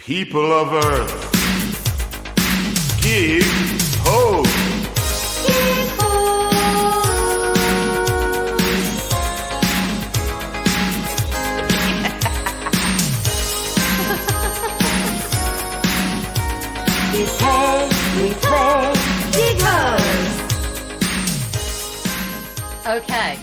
People of Earth, give hope. Give hope. we play, Gig Host. Okay,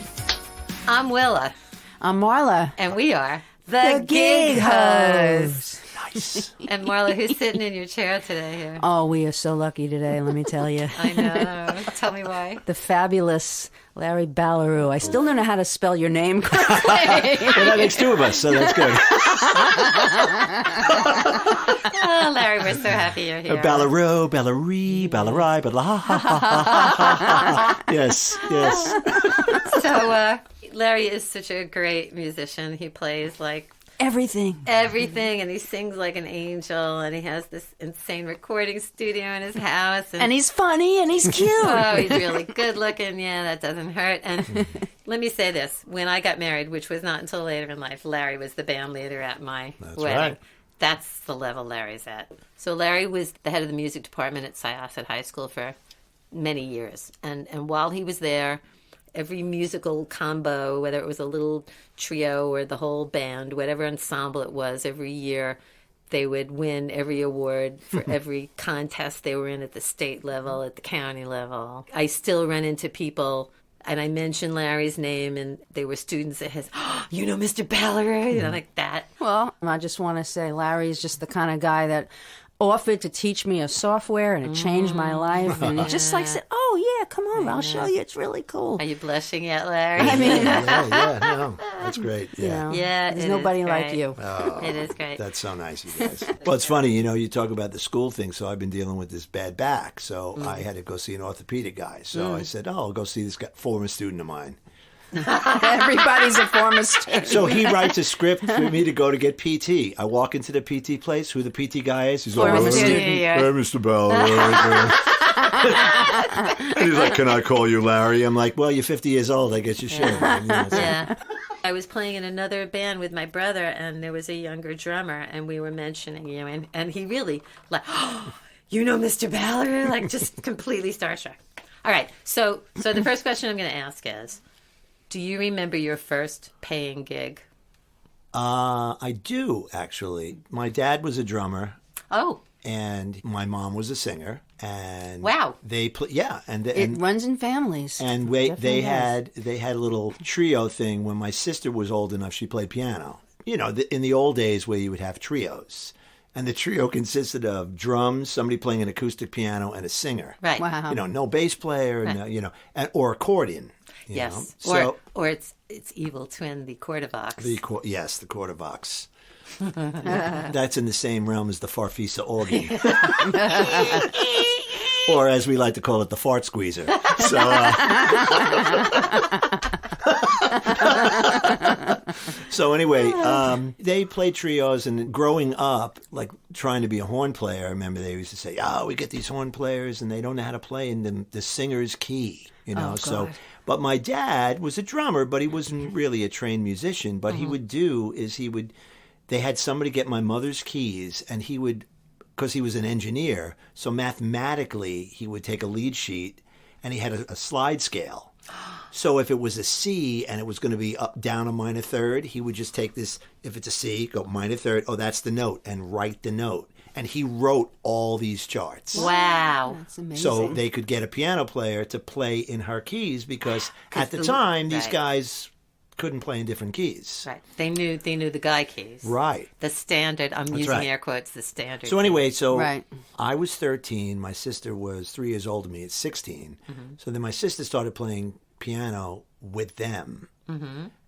I'm Willa. I'm Marla. And we are the Gig Hosts. Nice. And Marla, who's sitting in your chair today here? Oh, we are so lucky today, let me tell you. I know. Tell me why. The fabulous Larry Ballereau. I still don't know how to spell your name correctly. Well, that makes two of us, so that's good. Oh, Larry, we're so happy you're here. Ballereau, Ballerie, Ballerai, Yes, yes. So, Larry is such a great musician. He plays like Everything. and he sings like an angel, and he has this insane recording studio in his house. And he's funny and he's cute. Oh, he's really good looking. Yeah, that doesn't hurt. And let me say this. When I got married, which was not until later in life, Larry was the band leader at my wedding. Right. That's the level Larry's at. So Larry was the head of the music department at Syosset High School for many years. And while he was there, every musical combo, whether it was a little trio or the whole band, whatever ensemble it was, every year they would win every award for every contest they were in at the state level, at the county level. I still run into people, and I mention Larry's name, and they were students that has, oh, you know Mr. Ballereau, you know, like that. Well, I just want to say Larry is just the kind of guy that offered to teach me a software, and it changed my life. And he just like said, oh, yeah, come on, I'll show you. It's really cool. Are you blushing yet, Larry? I mean, No, that's great. you Yeah. know, Yeah, there's it nobody is like great. you. It is great. That's so nice, you guys. Well, it's funny, you talk about the school thing, so I've been dealing with this bad back, so I had to go see an orthopedic guy. So I said, I'll go see this guy, former student of mine. Everybody's a former student. So he writes a script for me to go to get PT. I walk into the PT place, who the PT guy is. He's all, Former "Hey, student, hey, yeah. Mr. Ballereau." And he's like, can I call you Larry? I'm like, well, you're 50 years old. I guess you should. Yeah. I was playing in another band with my brother, and there was a younger drummer, and we were mentioning you, and he really, like, oh, you know Mr. Ballereau? Like, just completely starstruck. All right, so the first question I'm going to ask is, do you remember your first paying gig? I do, actually. My dad was a drummer, Oh, and my mom was a singer. And Wow. they play, yeah, It and runs in families. and Definitely they does. had a little trio thing when my sister was old enough. She played piano. In the old days where you would have trios, and the trio consisted of drums, somebody playing an acoustic piano, and a singer. right. Wow. No bass player, or accordion. Yes. So Or its evil twin, the Cordovox. the Cordovox. That's in the same realm as the Farfisa organ. Or as we like to call it, the fart squeezer. So anyway, they played trios, and growing up, like trying to be a horn player, I remember they used to say, we get these horn players and they don't know how to play in the singer's key, so... But my dad was a drummer, but he wasn't really a trained musician. But he would they had somebody get my mother's keys, and he would, because he was an engineer, so mathematically he would take a lead sheet, and he had a slide scale. So if it was a C and it was going to be up, down a minor third, he would just take this, if it's a C, go minor third, that's the note, and write the note. And he wrote all these charts. Wow. That's amazing. So they could get a piano player to play in her keys, because at the time these right. guys couldn't play in different keys. Right. They knew the guy keys. Right. The standard, I'm using right. air quotes, the standard. So anyway, Right. I was 13. My sister was 3 years older than me at 16. So then my sister started playing piano with them.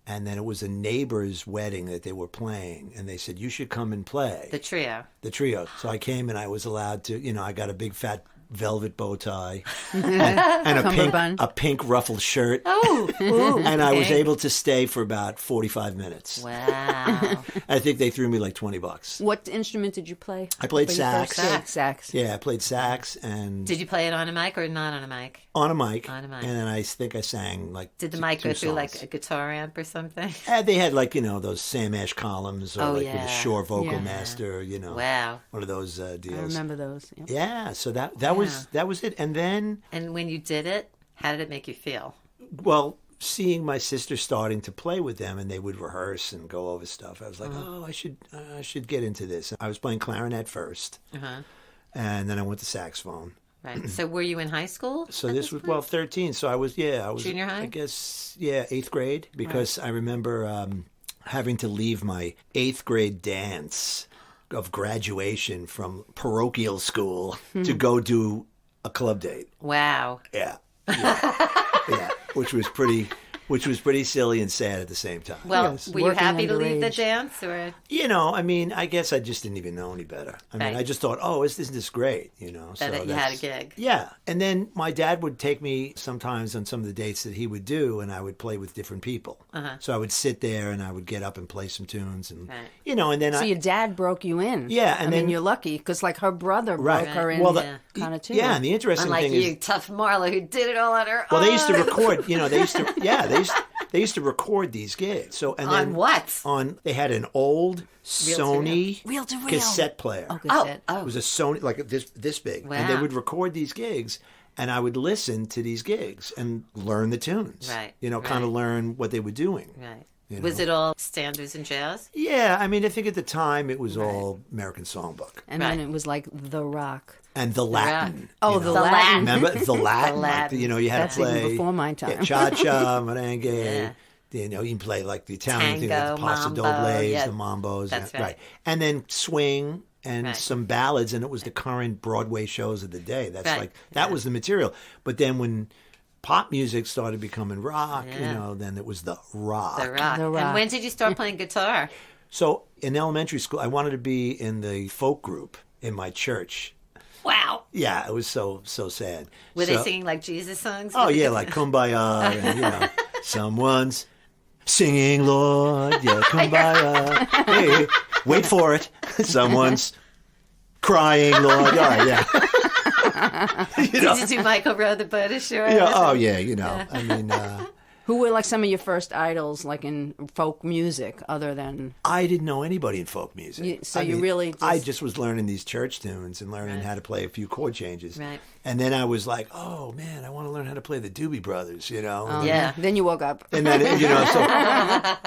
And then it was a neighbor's wedding that they were playing. And they said, you should come and play. The trio. The trio. So I came, and I was allowed to, I got a big fat velvet bow tie and Cummerbund. a pink ruffled shirt. Oh, ooh, And I was okay. able to stay for about 45 minutes. Wow. I think they threw me like $20. What instrument did you play? I played for your sax. first gig? Sax. Yeah, I played sax and Did you play it on a mic or not on a mic? on a mic. On a mic. And then I think I sang like Did the two- mic go two through like songs. a guitar amp or something? They had like, those Sam Ash columns or Oh, like with yeah. a Shure Vocal Yeah. Master, Wow. one of those deals. I remember those. Yeah. Yeah, so that was it. And then, And when you did it, how did it make you feel? well, seeing my sister starting to play with them and they would rehearse and go over stuff, I was like, oh, I should get into this. I was playing clarinet first, and then I went to saxophone. Right. So were you in high school? So at this was point? 13. So I was Junior high? I guess 8th grade because I remember having to leave my 8th grade dance of graduation from parochial school to go do a club date. Wow. Yeah, which was pretty silly and sad at the same time. Well, Yes, were you working happy to leave the underage. dance, or I guess I just didn't even know any better. I mean, Right. I just thought, oh, isn't this great? that so you had a that's- gig? Yeah. And then my dad would take me sometimes on some of the dates that he would do, and I would play with different people. So I would sit there and I would get up and play some tunes, and, Right. and then So your dad broke you in. Yeah, I and mean, then- you're lucky because like her brother Right. broke her in Well, kind of too. Yeah, and the interesting Unlike thing you, is, tough Marla, who did it all on her well, own. they used to record, they used to record these gigs. So, and On then what? they had an old Sony Reel to reel. cassette player. Oh, Oh, cassette. It was a Sony, like this big. And they Wow. would record these gigs, and I would listen to these gigs and learn the tunes. Right, Kind of right. learn what they were doing. Right. You Was know. it all standards and jazz? Yeah, I mean, I think at the time it was all American Songbook. And Right. then it was like the rock. And the Latin. Oh, you the know. The Latin. Latin. Remember the Latin? The Like, Latin. you had That's to play. even before my time. Cha-cha, merengue. Yeah. You can play like the Italian thing, like Tango, the paso mambo, dobles, yeah. the mambos. That's right. And then swing and Right. some ballads, and it was the current Broadway shows of the day. That's Right. that was the material. But then when pop music started becoming rock, Yeah. then it was the rock. The rock. The rock. And when did you start playing guitar? So in elementary school, I wanted to be in the folk group in my church. Wow. Yeah, it was so sad. Were they So- singing like Jesus songs? Oh yeah, like Kumbaya, and someone's singing, Lord, yeah, Kumbaya. Hey, wait for it. Someone's crying, Lord. All right, yeah. Did you do Michael Rowe the Boat Ashore? Yeah, oh yeah, I mean, Who were like some of your first idols, like in folk music, other than I didn't know anybody in folk music. You really I just- just was learning these church tunes and learning Right. how to play a few chord changes. Right. And then I was like, oh man, I want to learn how to play the Doobie Brothers, And Yeah. Then you woke up. And then, so,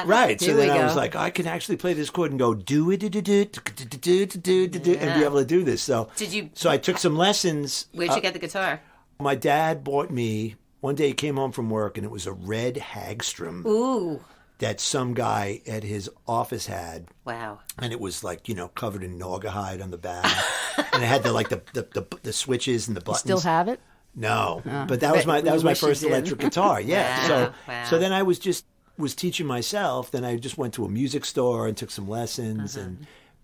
right. So Here then we I go. was like, I can actually play this chord and go do it, and be able to do this. So, Did you- So I took some lessons. Where'd you get the guitar? My dad bought me. One day he came home from work and it was a red Hagstrom Ooh. that some guy at his office had. Wow. And it was like, covered in naugahyde on the back. And it had the switches and the buttons. Still have it? No, but that was my you my wish you first did. electric guitar. Yeah. Wow, So wow. then I was teaching myself. Then I just went to a music store and took some lessons,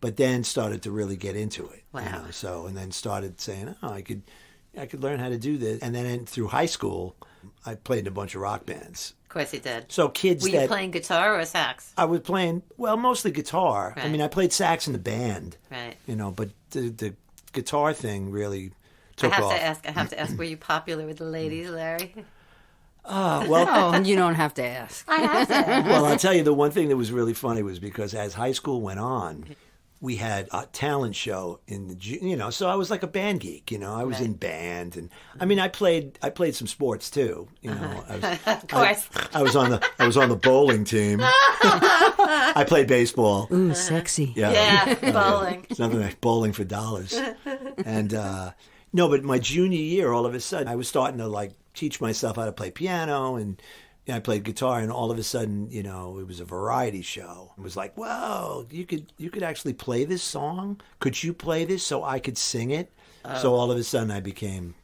but then started to really get into it. Wow. So and then started saying, oh, I could learn how to do this. And then through high school, I played in a bunch of rock bands. Of course you did. So kids Were you playing guitar or sax? I was playing, well, mostly guitar. I Right. mean, I played sax in the band. Right. But the guitar thing really I took have off. to ask, were you popular with the ladies, Larry? Well, Oh, you don't have to ask. I have to. well, I'll tell you, the one thing that was really funny was because as high school went on, we had a talent show in the so I was like a band geek. I was in band, and I mean, I played some sports too. I was, Of course. I was on the bowling team. I played baseball. Ooh, sexy. Yeah, bowling. It's nothing like bowling for dollars. And no, but my junior year, all of a sudden, I was starting to like teach myself how to play piano, and I played guitar. And all of a sudden, it was a variety show. It was like, whoa, you could actually play this song. Could you play this so I could sing it? So all of a sudden, I became.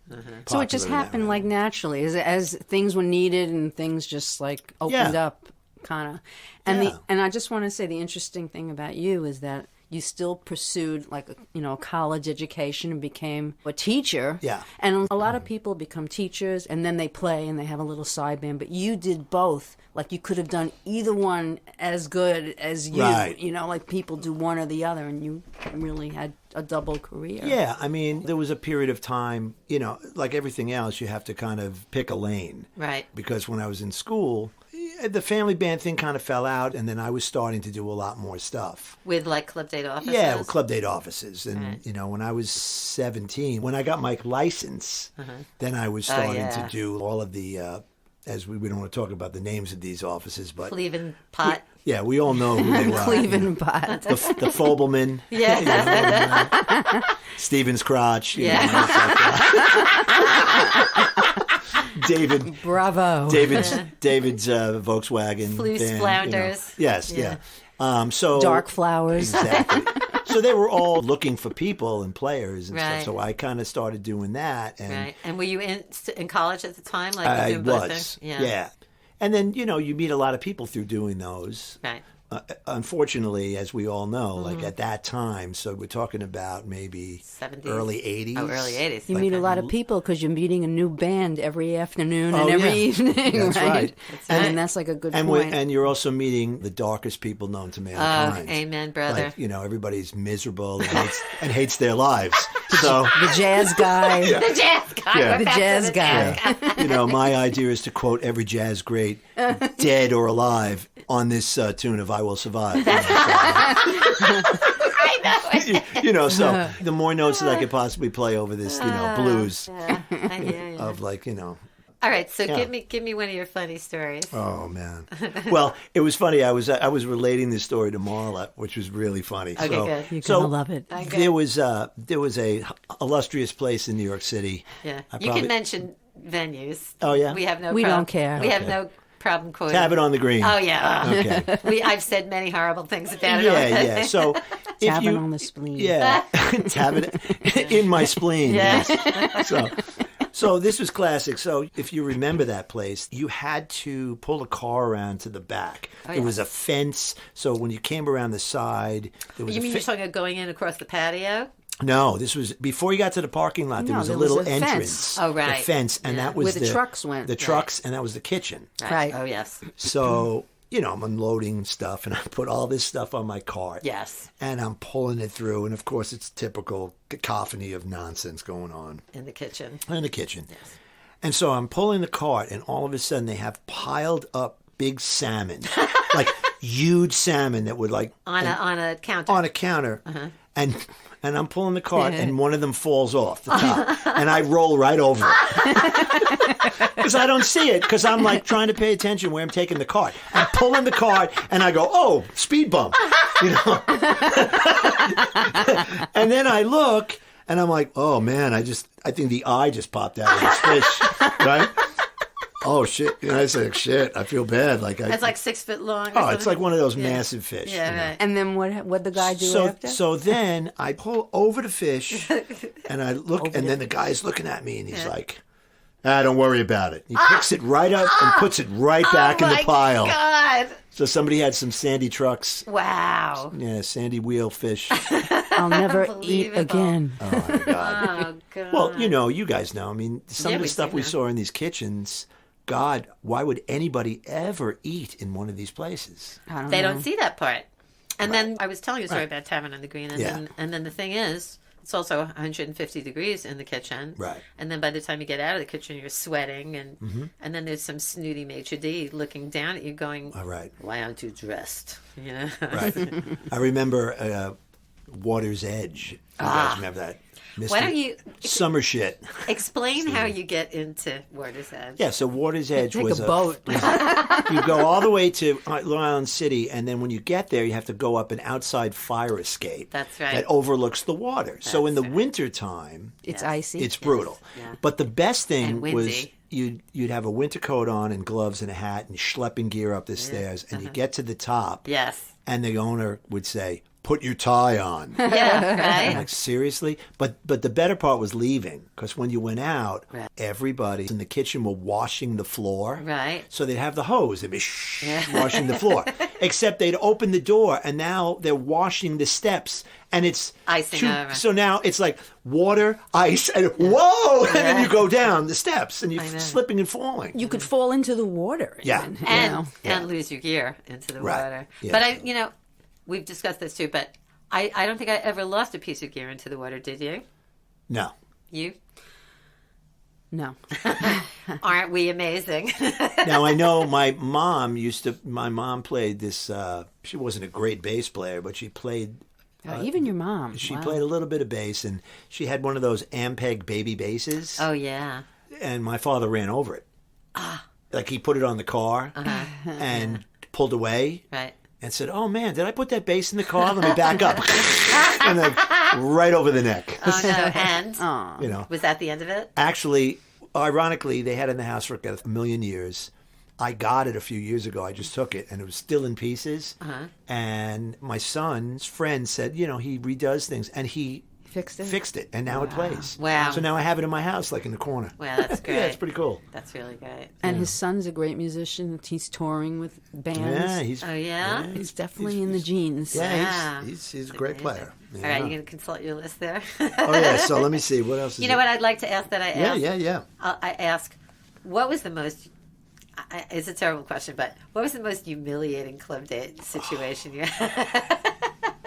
So it just popular in that happened way. like naturally, as things were needed and things just like opened Yeah. up, kind of. And Yeah. and I just want to say the interesting thing about you is that you still pursued like a college education and became a teacher. Yeah. And a lot of people become teachers and then they play and they have a little side band, but you did both. Like you could have done either one as good as you. Right. Like people do one or the other, and you really had a double career. Yeah, I mean, there was a period of time, like everything else, you have to kind of pick a lane. Right. Because when I was in school, the family band thing kind of fell out, and then I was starting to do a lot more stuff. With like club date offices? Yeah, with club date offices. And, Right. when I was 17, when I got my license, then I was starting to do all of the, as we don't want to talk about the names of these offices, but... Cleveland Pot. Yeah, we all know who they were. Cleveland Pot. The Fobelman. Yeah. Stevens Crotch. Yeah. David. Bravo. David's Volkswagen. Fleece van, Flounders. Yes, Yeah. So Dark Flowers. Exactly. So they were all looking for people and players and Right. stuff. So I kind of started doing that. And Right. And were you in college at the time? Like I doing both was. things? Yeah. And then, you meet a lot of people through doing those. Right. Unfortunately, as we all know, like at that time, so we're talking about maybe 70s. early 80s. Oh, early 80s. You meet a lot of people because you're meeting a new band every afternoon and Oh, every yeah. evening, That's right. And that's like a good And point. and you're also meeting the darkest people known to Oh, mankind. amen, brother. Like, everybody's miserable and hates their lives. So, the jazz guy. The jazz guy. Yeah. We're The back to jazz guy. my idea is to quote every jazz great, dead or alive, on this tune of "I Will Survive." I know. So the more notes that I could possibly play over this, blues Yeah, I hear you. of like, All right, so Yeah. give me one of your funny stories. Oh man! Well, it was funny. I was relating this story to Marla, which was really funny. Okay, good. You're So gonna love it. Okay. there was a illustrious place in New York City. Yeah, I you probably- can mention venues. Oh, yeah? we have no. We problem. don't care. We have Okay. no problem quoting. Have it on the green. Oh yeah. Okay. I've said many horrible things about it. Yeah. So if Tapping you on the spleen. yeah, tap it in my spleen. Yeah. Yes. So this was classic. So if you remember that place, you had to pull a car around to the back. There was a fence. So when you came around the side, there was You a mean you're talking about going in across the patio? No, this was before you got to the parking lot. There No, was a there was little a fence. entrance. Oh, right. A fence, and Yeah. that was Where the trucks went. The trucks, and that was the kitchen. Right. Oh yes. So I'm unloading stuff, and I put all this stuff on my cart. Yes. And I'm pulling it through, and of course, it's typical cacophony of nonsense going on In the kitchen. in the kitchen. Yes. And so I'm pulling the cart, and all of a sudden, they have piled up big salmon, like huge salmon that would like On a counter. on a counter, and I'm pulling the cart, and one of them falls off the top, and I roll right over it because I don't see it because I'm like trying to pay attention where I'm taking the cart. I'm pulling the cart, and I go, "Oh, speed bump," and then I look, and I'm like, "Oh man, I think the eye just popped out of this fish, right?" Oh shit! And I said, "Shit, I feel bad." It's like 6 foot long. or oh, it's something. like one of those massive fish. Yeah, right. And then what the guy do after? So then I pull over the fish, and I look, and then the guy's looking at me, and he's like, don't worry about it. He picks it right up and puts it right back in the pile. Oh my God! So somebody had some sandy trucks, Wow. yeah, sandy wheel fish. I'll never eat Unbelievable. again. Oh my god! Oh God. Well, you guys know. I mean, some Yeah, of the we stuff do we know. saw in these kitchens. God, why would anybody ever eat in one of these places? I don't They know. don't see that part. And then I was telling you a story about Tavern on the Green, and then the thing is, it's also 150 degrees in the kitchen. Right. And then by the time you get out of the kitchen, you're sweating, and then there's some snooty maitre d' looking down at you, going, All right. "Why aren't you dressed?" You know. Right. I remember Water's Edge. You guys remember that? Why don't you Summer shit. explain how you get into Water's Edge? Yeah, so Water's Edge Take was a boat. You go all the way to Long Island City, and then when you get there, you have to go up an outside fire escape. That's right. That overlooks the water. So in the right. wintertime, It's icy. it's brutal. Yeah. But the best thing And was windy. you'd have a winter coat on and gloves and a hat and schlepping gear up the stairs, and you get to the top, Yes. and the owner would say, put your tie on. Yeah, I'm right. like, seriously? But the better part was leaving, because when you went out, Right. everybody in the kitchen were washing the floor. Right. So they'd have the hose. They'd be washing the floor. Except they'd open the door, and now they're washing the steps. And it's Icing over. So now it's like water, ice, and whoa! And then you go down the steps, and you're I know. slipping and falling. You could fall into the water. Yeah. even, you And know. and lose your gear into the Right. water. Yeah. But we've discussed this too. But I don't think I ever lost a piece of gear into the water. Did you? No. You? No. Aren't we amazing? Now, I know my mom played this, she wasn't a great bass player, but she played Even your mom. She Wow. played a little bit of bass, and she had one of those Ampeg baby basses. Oh yeah. And my father ran over it. Like he put it on the car and pulled away Right. and said, "Oh man, did I put that bass in the car? Let me back up." And then right over the neck. Oh no. And You know. was that the end of it? Actually, ironically, they had it in the house for a million years. I got it a few years ago. I just took it, and it was still in pieces. And my son's friend said, he redoes things, and he Fixed it? and now it plays. Wow. So now I have it in my house, like in the corner. Wow, that's great. Yeah, it's pretty cool. That's really great. And his son's a great musician. He's touring with bands. Yeah, he's. Oh yeah. He's definitely in the genes. Yeah, Wow. he's a great player. All right, you gonna consult your list there. Oh yeah. So let me see what else. You know what I'd like to ask that I asked? Yeah. I ask, what was the most? It's a terrible question, but what was the most humiliating club date situation you had?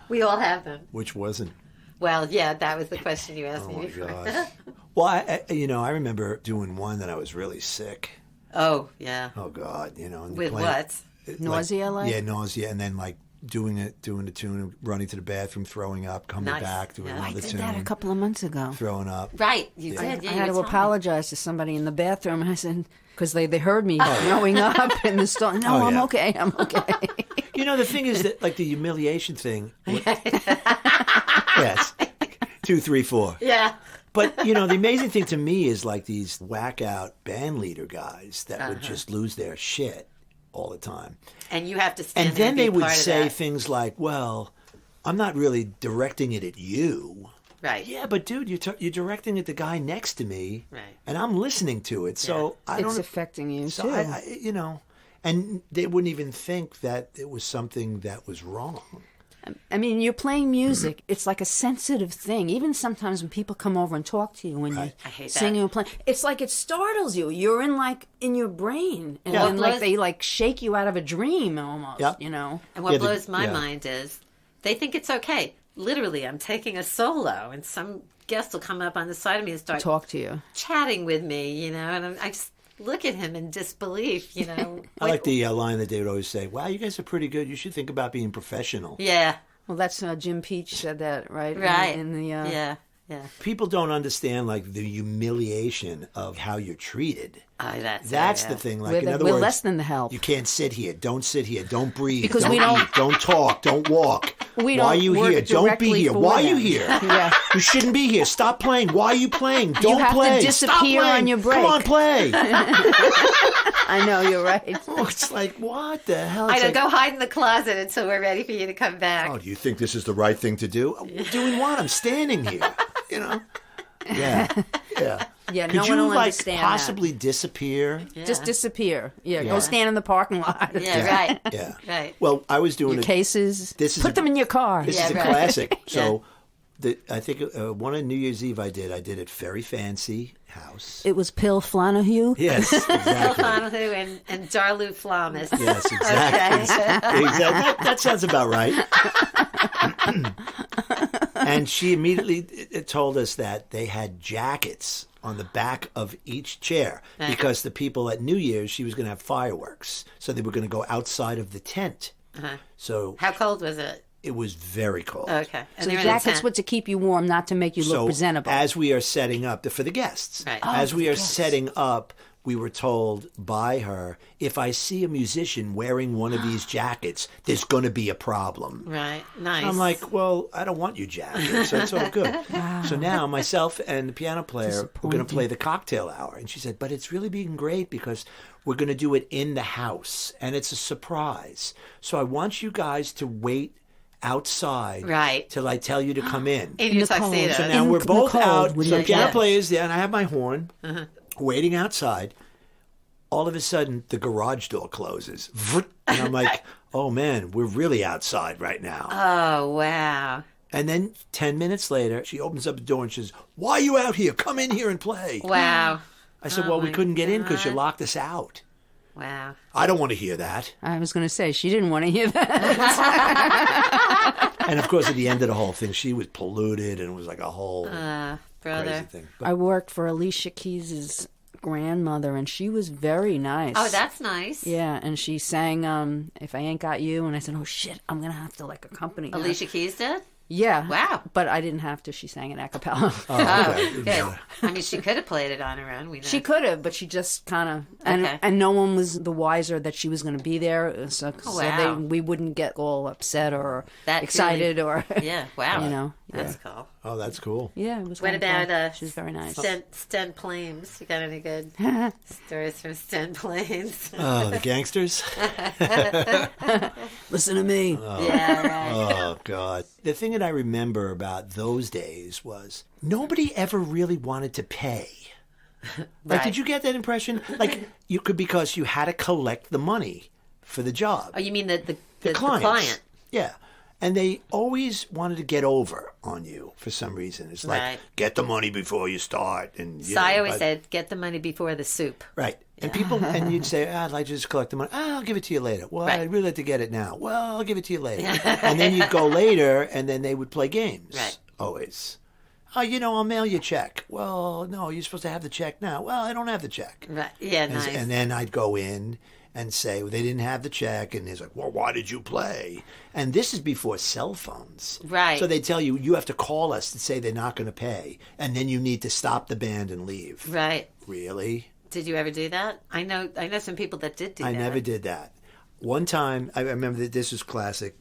We all have them. Which wasn't. Well, yeah, that was the question you asked Oh me my before. gosh. Well, I remember doing one that I was really sick. Oh yeah. Oh God, and With playing- what? Nausea, like? Yeah, nausea, and then like doing the tune, running to the bathroom, throwing up, coming Nice. back, doing Yeah. I another Did tune, that a couple of months ago. throwing up. Right, you did. Yeah, I you had to were telling me. apologize to somebody in the bathroom, and I said, because they heard me throwing up in the store. No, Oh, I'm yeah. okay. I'm okay. The thing is that like the humiliation thing. Yes, 2, 3, 4. Yeah. But the amazing thing to me is like these whack out band leader guys that would just lose their shit all the time. And you have to stand And there then and they be would part of say that. things like, "Well, I'm not really directing it at you." Right. Yeah, but dude, you're directing at the guy next to me, Right. and I'm listening to it. So I It's don't. affecting you, So too. and they wouldn't even think that it was something that was wrong. I mean, you're playing music. It's like a sensitive thing. Even sometimes when people come over and talk to you when Right. I you're hate singing that. and playing, it's like it startles you. You're in your brain, and Yeah. then What like they shake you out of a dream almost. Yep. And what Yeah, blows my yeah. mind is they think it's okay. Literally, I'm taking a solo, and some guest will come up on the side of me and start Talk to you. chatting with me, and I just look at him in disbelief, I like the line that they would always say, "Wow, you guys are pretty good. You should think about being professional." Yeah, Well, that's Jim Peach said that, right? right. In the yeah. People don't understand like the humiliation of how you're treated. Oh, That's the thing. Like, in other we're words, less than the help. you can't sit here. Don't sit here. Don't breathe. Because don't we don't- eat. Don't talk. Don't walk. We Why are don't you work here? Don't be directly here. for Why are you them. here? Yeah. You shouldn't be here. Stop playing. Why are you playing? Don't have to play. disappear Stop playing. on your break. Come on, play. I know, you're right. Oh, it's like, what the hell? I It's know. like, Go hide in the closet until we're ready for you to come back. oh, do you think this is the right thing to do? Doing what? I'm standing here. Yeah. Yeah, Could no you one will like understand possibly disappear? Yeah. Just disappear. Yeah, Yeah. go stand in the parking lot. Yeah, right. Yeah. Right. Well, I was doing Your it. cases. This is Put them in your car. This Yeah, is a right. classic. So, I think one on New Year's Eve I did at Very Fancy House. It was Pill Flanahue. Yes, exactly. Donahue and Darlou Flamis. Yes, exactly. Exactly. That sounds about right. And she immediately told us that they had jackets on the back of each chair because the people at New Year's, she was going to have fireworks. So they were going to go outside of the tent. So How cold was it? it was very cold. Okay. And So they the were in a jackets tent. were to keep you warm, not to make you look So presentable. as we are setting up for the guests, Right. as for we the are guests. setting up, we were told by her, if I see a musician wearing one of these jackets, there's going to be a problem. Right. Nice. I'm like, well, I don't want you jacket, so it's all good. So now myself and the piano player are going to play the cocktail hour. And she said, but it's really being great because we're going to do it in the house and it's a surprise. So I want you guys to wait outside Right. till I tell you to come in. In your the cold. tuxedo. So now In we're the both cold out. with So your piano jacket. player's there, and I have my horn, waiting outside. All of a sudden, the garage door closes. And I'm like, oh, man, we're really outside right now. Oh, wow. And then 10 minutes later, she opens up the door and she says, why are you out here? Come in here and play. Wow. I said, Oh, well, we my couldn't get in because you God. locked us out. Wow. I don't want to hear that. I was going to say, she didn't want to hear that. And, of course, at the end of the whole thing, she was polluted and it was like a whole crazy Brother. thing. I worked for Alicia Keys' grandmother, and she was very nice. Oh, that's nice. Yeah, and she sang If I Ain't Got You, and I said, oh, shit, I'm going to have to, accompany her. Alicia Keys did? Yeah. Wow. But I didn't have to. She sang it a cappella. Oh, okay. good. I mean, she could have played it on her own. We know. She could have, but she just kind of... Okay. And no one was the wiser that she was going to be there, so wow. we wouldn't get all upset or That excited really- or... Yeah, wow. You know. That's cool. Oh, that's cool. Yeah, it was What wonderful. about She was very nice. Sten Plains? You got any good stories from Sten Plains? Oh, the gangsters? Listen to me. Yeah, right. Oh, God. The thing that I remember about those days was nobody ever really wanted to pay. Like, Right. did you get that impression? Like, you could, because you had to collect the money for the job. Oh, you mean the Clients. client? Yeah. And they always wanted to get over on you for some reason. It's like, Right. get the money before you start. And So I always said, get the money before the soup. Right. And people, and you'd say, I'd like to just collect the money. I'll give it to you later. Well, Right. I'd really like to get it now. Well, I'll give it to you later. And then you'd go later, and then they would play games. Right. Always. Oh, I'll mail you a check. Well, no, you're supposed to have the check now. Well, I don't have the check. Right. Yeah, And, nice. and then I'd go in and say, well, they didn't have the check. And he's like, well, why did you play? And this is before cell phones. Right. So they tell you, you have to call us to say they're not going to pay. And then you need to stop the band and leave. Right. Really? Did you ever do that? I know some people that did do I that. never did that. One time, I remember that this was classic,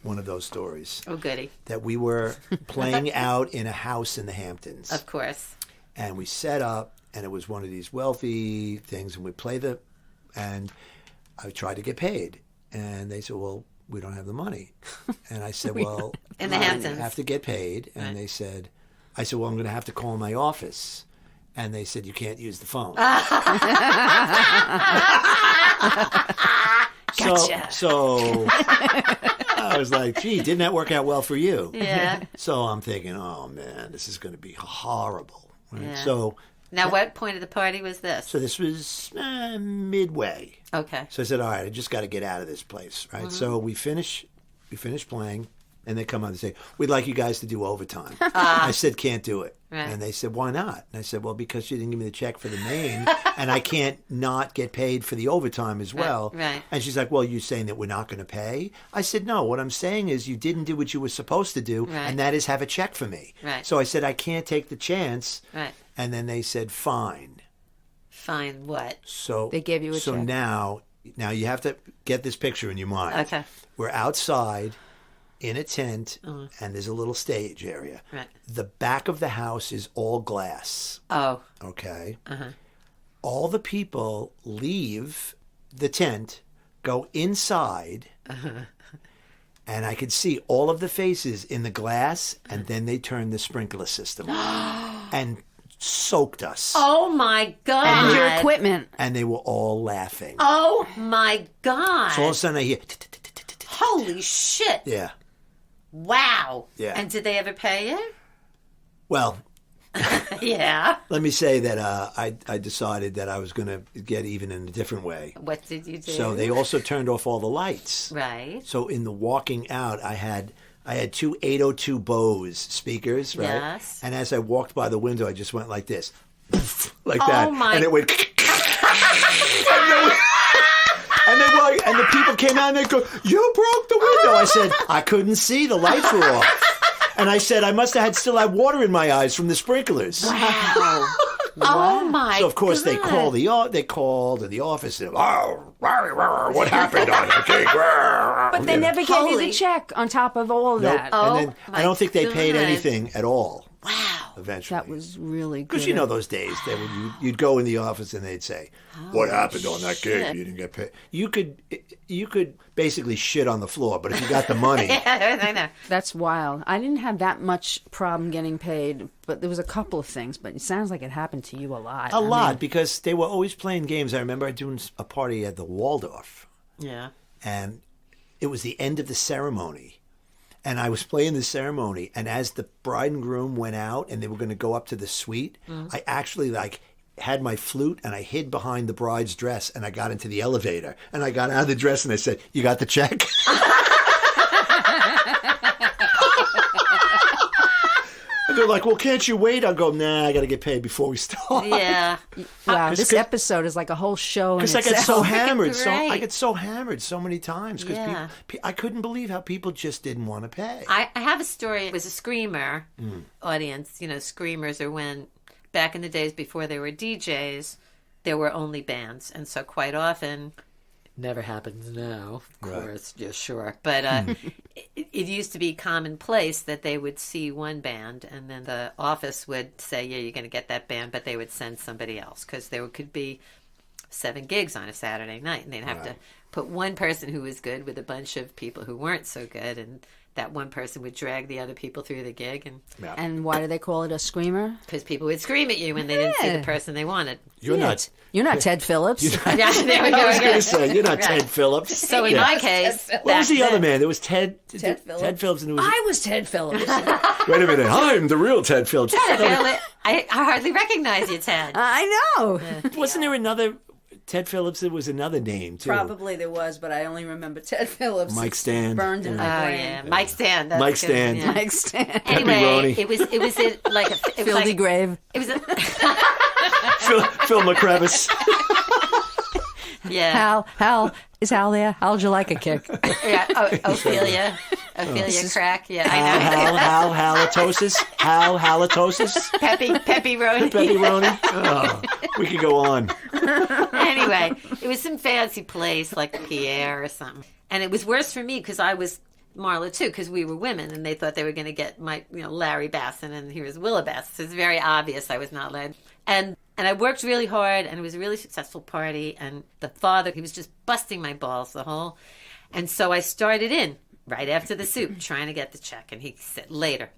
one of those stories, Oh, goody. that we were playing out in a house in the Hamptons. Of course. And we set up, and it was one of these wealthy things, and we play and I tried to get paid. And they said, well, we don't have the money. And I said, well, In the I Hamptons. have to get paid. And Right. they said, I said, well, I'm going to have to call my office. And they said, you can't use the phone. Gotcha. So I was like, gee, didn't that work out well for you? Yeah. So I'm thinking, oh, man, this is going to be horrible. Right? Yeah. So Now, what point of the party was this? this was midway. Okay. So I said, all right, I just got to get out of this place, right? So we finish playing, and they come on and say, we'd like you guys to do overtime. I said, can't do it. Right. And they said, why not? And I said, well, because you didn't give me the check for the main, and I can't not get paid for the overtime as well. Right. And she's like, well, you're saying that we're not going to pay? I said, no, what I'm saying is you didn't do what you were supposed to do, Right. and that is have a check for me. Right. So I said, I can't take the chance. Right. And then they said, fine. Fine. What? So They gave you a so check. now you have to get this picture in your mind. Okay. We're outside in a tent, and there's a little stage area. Right. The back of the house is all glass. Oh. Okay. All the people leave the tent, go inside, and I could see all of the faces in the glass, and then they turned the sprinkler system on and soaked us. Oh my God. And your equipment. And they were all laughing. Oh my God. So all of a sudden I hear, Holy shit. yeah. Wow. Yeah. And did they ever pay you? Well, Yeah. let me say that I decided that I was going to get even in a different way. What did you do? So they also turned off all the lights. Right. So in the walking out, I had two 802 Bose speakers, right? Yes. And as I walked by the window, I just went like this, like that, my- and it went. And the people came out and they go, "You broke the window." I said, "I couldn't see; the lights were off." And I said, "I must have still had water in my eyes from the sprinklers." Wow. Oh my. So of course they God. called in the office and what happened on the cake? But they never gave you Holy- the check on top of all of Nope. that. Oh, And then my I don't think they paid God. anything at all. Wow. eventually. That was really good. Because you know those days, you'd go in the office and they'd say, "What happened on that gig? shit. You didn't get paid." You could basically shit on the floor, but if you got the money, Yeah, I know. That's wild. I didn't have that much problem getting paid, but there was a couple of things. But it sounds like it happened to you a lot. a lot, because they were always playing games. I remember doing a party at the Waldorf, Yeah. and it was the end of the ceremony. And I was playing the ceremony, and as the bride and groom went out and they were going to go up to the suite, I actually had my flute and I hid behind the bride's dress and I got into the elevator and I got out of the dress and I said, "You got the check?" And they're like, "Well, can't you wait?" I'll go, "Nah, I got to get paid before we start." Yeah. Wow, 'Cause- this episode is like a whole show. Because I get itself. so hammered, Great. I get so hammered so many times because Yeah. I couldn't believe how people just didn't want to pay. I have a story. It was a screamer audience. Screamers are when, back in the days before there were DJs, there were only bands. And so quite often, never happens now, of course, yeah, sure. But it used to be commonplace that they would see one band and then the office would say, "Yeah, you're going to get that band," but they would send somebody else because there could be 7 gigs on a Saturday night and they'd have to put one person who was good with a bunch of people who weren't so good, and that one person would drag the other people through the gig, and And why do they call it a screamer? because people would scream at you when they didn't see the person they wanted. You're not. You're not Ted Phillips. Yeah, there we go I was going again. to say, you're not Right. Ted Phillips. So in my case, What was back the other then- man? There was Ted Phillips. Ted Phillips, and it was. I was Ted Phillips. Wait a minute, I'm the real Ted Phillips. I hardly recognize you, Ted. I know. Wasn't there another Ted Phillips? There was another name too. Probably there was, but I only remember Ted Phillips. Mike It's Stan. burned in Oh my brain. yeah, Mike Stan. That's Mike good, Stan. yeah. Mike Stan. Anyway, Pepperoni. it was like a it was Fieldy like, Grave. it was a Phil McCrevis. yeah. Hal, is Hal there? How'd you like a kick? Yeah, Ophelia Crack. Yeah, I know. Hal halitosis. Peppy Roney. Pepperoni. Oh, we could go on. Anyway, it was some fancy place like Pierre or something, and it was worse for me because I was Marla too, because we were women, and they thought they were going to get my Larry Basson, and here was Willa Bass. So it's very obvious I was not led, and I worked really hard, and it was a really successful party, and the father, he was just busting my balls the whole, and so I started in right after the soup trying to get the check, and he said later,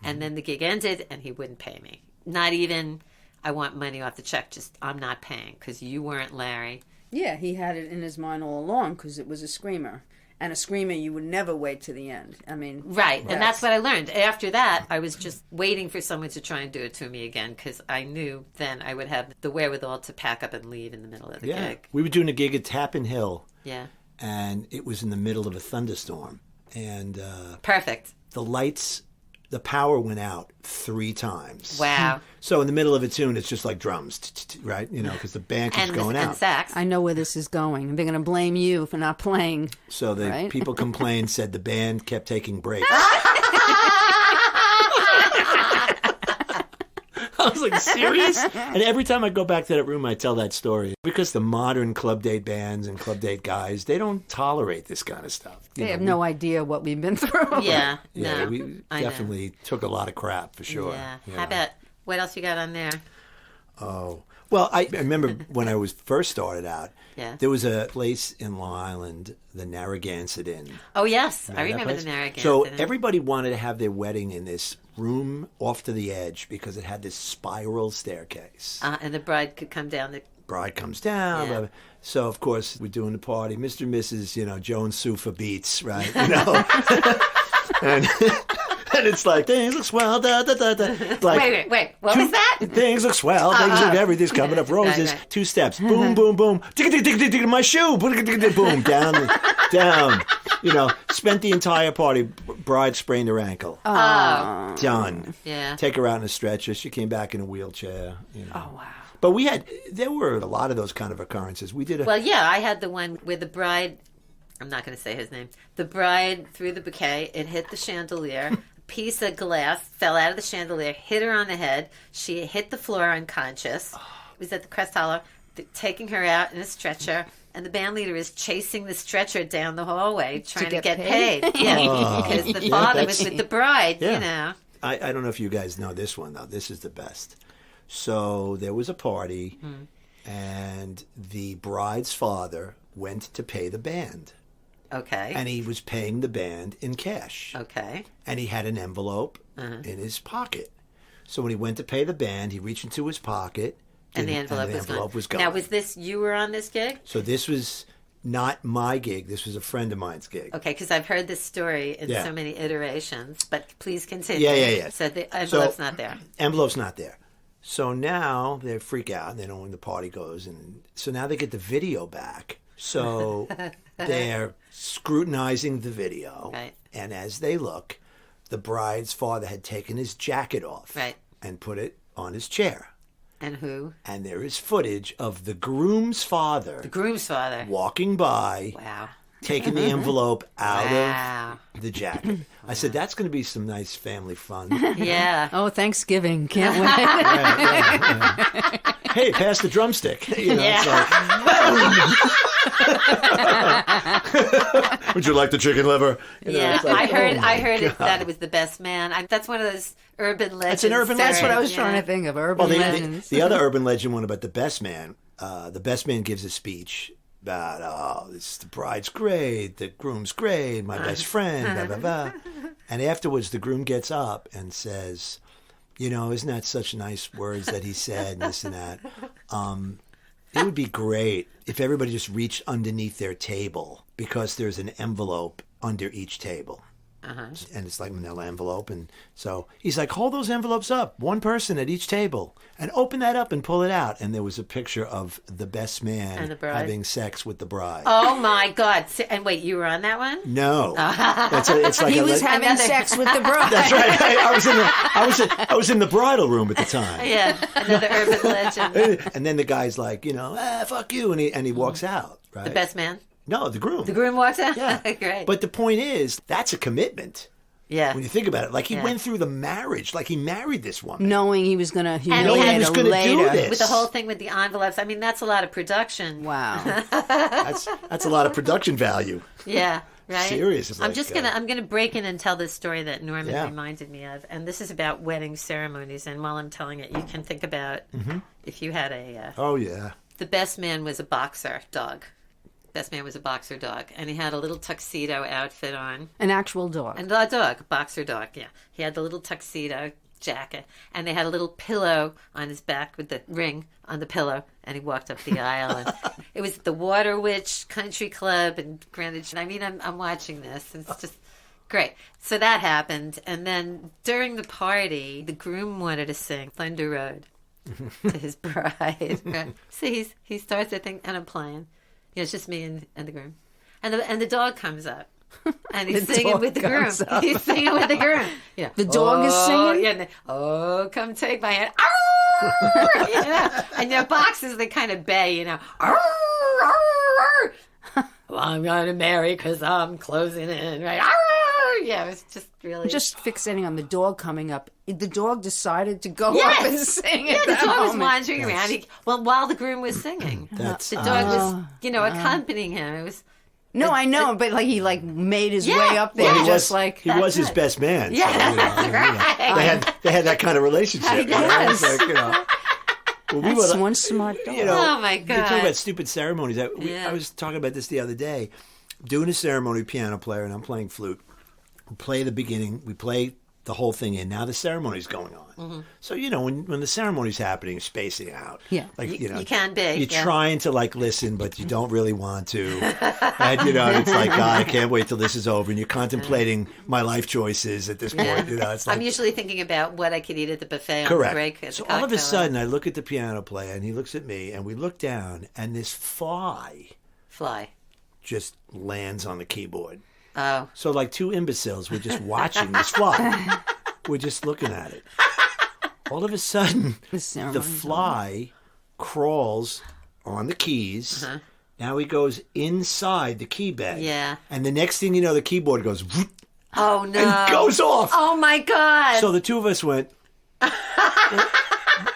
and then the gig ended, and he wouldn't pay me, not even I want money off the check, just I'm not paying because you weren't Larry. Yeah, he had it in his mind all along because it was a screamer. And a screamer, you would never wait to the end. I mean... Right, and that's what I learned. After that, I was just waiting for someone to try and do it to me again because I knew then I would have the wherewithal to pack up and leave in the middle of the Yeah, gig. we were doing a gig at Tappan Hill, Yeah. and it was in the middle of a thunderstorm, and Perfect. the lights, the power went out 3 times. Wow. So in the middle of a tune, it's just like drums, right? Because the band keeps going and out. sax. I know where this is going. They're going to blame you for not playing. So the Right? people complained, said the band kept taking breaks. I was like, serious? And every time I go back to that room, I tell that story. Because the modern club date bands and club date guys, they don't tolerate this kind of stuff. They have no idea what we've been through. Yeah. Yeah, No. we I know. definitely took a lot of crap, for sure. Yeah. You How know. about, what else you got on there? Oh. Well, I remember when I was first started out, Yeah. there was a place in Long Island, the Narragansett Inn. Oh, yes. I That remember place? the Narragansett. So everybody wanted to have their wedding in this room off to the edge because it had this spiral staircase. And the bride could come down the... Bride comes down. Yeah. Blah, blah. So, of course, we're doing the party. Mr. and Mrs., Joan Sufa beats, right? And... And it's like, things look swell, da, da, da, da. Like, Wait. What was that? things look swell, things look, everything's coming up roses. Right. 2 steps, boom, boom, boom, tick, tick, tick, tick, tick, my shoe, boom, down. Spent the entire party, bride sprained her ankle. Done. Yeah. Take her out in a stretcher, she came back in a wheelchair. Oh, wow. But there were a lot of those kind of occurrences. We did Well, yeah, I had the one where the bride, I'm not going to say his name, the bride threw the bouquet, it hit the chandelier, a piece of glass fell out of the chandelier, hit her on the head, she hit the floor unconscious. It was at the Crest Hollow, taking her out in a stretcher, and the band leader is chasing the stretcher down the hallway trying to get get paid? paid. Yeah, because the father was with the bride, Yeah. I don't know if you guys know this one, though. This is the best. So there was a party, and the bride's father went to pay the band. Okay. And he was paying the band in cash. Okay. And he had an envelope in his pocket. So when he went to pay the band, he reached into his pocket. And the envelope was gone. Now, was this, you were on this gig? So this was not my gig. This was a friend of mine's gig. Okay, because I've heard this story in so many iterations, but please continue. Yeah. So the envelope's not there. Envelope's not there. So now they freak out, and they know when the party goes. And so now they get the video back. So they're scrutinizing the video. Right. And as they look, the bride's father had taken his jacket off Right. and put it on his chair. And who? And there is footage of the groom's father The groom's father. walking by, Wow. taking the envelope out Wow. of the jacket. I said, that's going to be some nice family fun. Yeah. Oh, Thanksgiving. Can't wait. Hey, pass the drumstick. You know, it's like, would you like the chicken liver? You know, Yeah, it's like, I heard that it was the best man. That's one of those urban legends. That's an urban That's what I was Yeah. trying to think of. Urban Well, legends. the other urban legend one about the best man. The best man gives a speech about, the bride's great, the groom's great, my best friend, blah, blah, blah. And afterwards, the groom gets up and says, isn't that such nice words that he said, and this and that. It would be great if everybody just reached underneath their table, because there's an envelope under each table. And it's like manila envelope. And so he's like, hold those envelopes up, one person at each table, and open that up and pull it out. And there was a picture of the best man And the bride. having sex with the bride. Oh my God! And wait, you were on that one? No, it's like He was having Another- sex with the bride. That's right. I was in the bridal room at the time. Yeah, another urban legend. And then the guy's like, fuck you, and he walks out. Right. The best man. No, the groom. The groom walks out. Yeah. Great. But the point is, that's a commitment. yeah. When you think about it, like he Yeah. went through the marriage, like he married this woman. Knowing he was going to And humiliate he her was gonna do later. this. With the whole thing with the envelopes, I mean, that's a lot of production. Wow. That's a lot of production value. Yeah. Right. Serious, I'm like, just gonna break in and tell this story that Norman Yeah. reminded me of, and this is about wedding ceremonies. And while I'm telling it, you can think about if you had Oh yeah. the best man was a boxer dog. Best man was a boxer dog, and he had a little tuxedo outfit on. An actual dog. And a dog, boxer dog, yeah. He had the little tuxedo jacket, and they had a little pillow on his back with the ring on the pillow, and he walked up the aisle. And it was the Water Witch Country Club in Greenwich. I mean, I'm watching this. It's just great. So that happened, and then during the party, the groom wanted to sing Thunder Road to his bride. So he starts the thing, and I'm playing. It's just me and the groom. And the dog comes up. And he's The singing dog with the groom. comes up. He's singing with the groom. Yeah. The dog is singing? Yeah. Come take my hand. Arr! And their boxes, they kind of bay, Arr, arr, arr. Well, I'm going to marry because I'm closing in, right? Arr! Yeah, it was just really... Just fixating on the dog coming up. The dog decided to go Yes! up and sing Yeah, at the that dog was moment. wandering around. While the groom was singing. That's The dog was, accompanying him. It was... No, I know, but he made his Yeah, way up there, yeah. just like he was his best man. So, Yeah, right. they had that kind of relationship. Yes. It's like, well, we that's were, one smart dog. Oh, my We talk God. about stupid ceremonies. Yeah. I was talking about this the other day. Doing a ceremony piano player, and I'm playing flute. We play the beginning. We play the whole thing in. Now the ceremony's going on. Mm-hmm. So, when the ceremony's happening, spacing out. Yeah. You can be, You're yeah. trying to listen, but you don't really want to. And, it's like, God, I can't wait till this is over. And you're contemplating my life choices at this point. It's like, I'm usually thinking about what I could eat at the buffet on the correct. break. At the So all of a cocktail sudden, I look at the piano player, and he looks at me, and we look down, and this fly fly. just lands on the keyboard. Oh, So like two imbeciles, we're just watching this fly. We're just looking at it. All of a sudden, The the ceremony's fly crawls on the keys. Now he goes inside the key bed. Yeah. And the next thing you know, the keyboard goes whoop, oh no! and goes off. Oh my God! So the two of us went,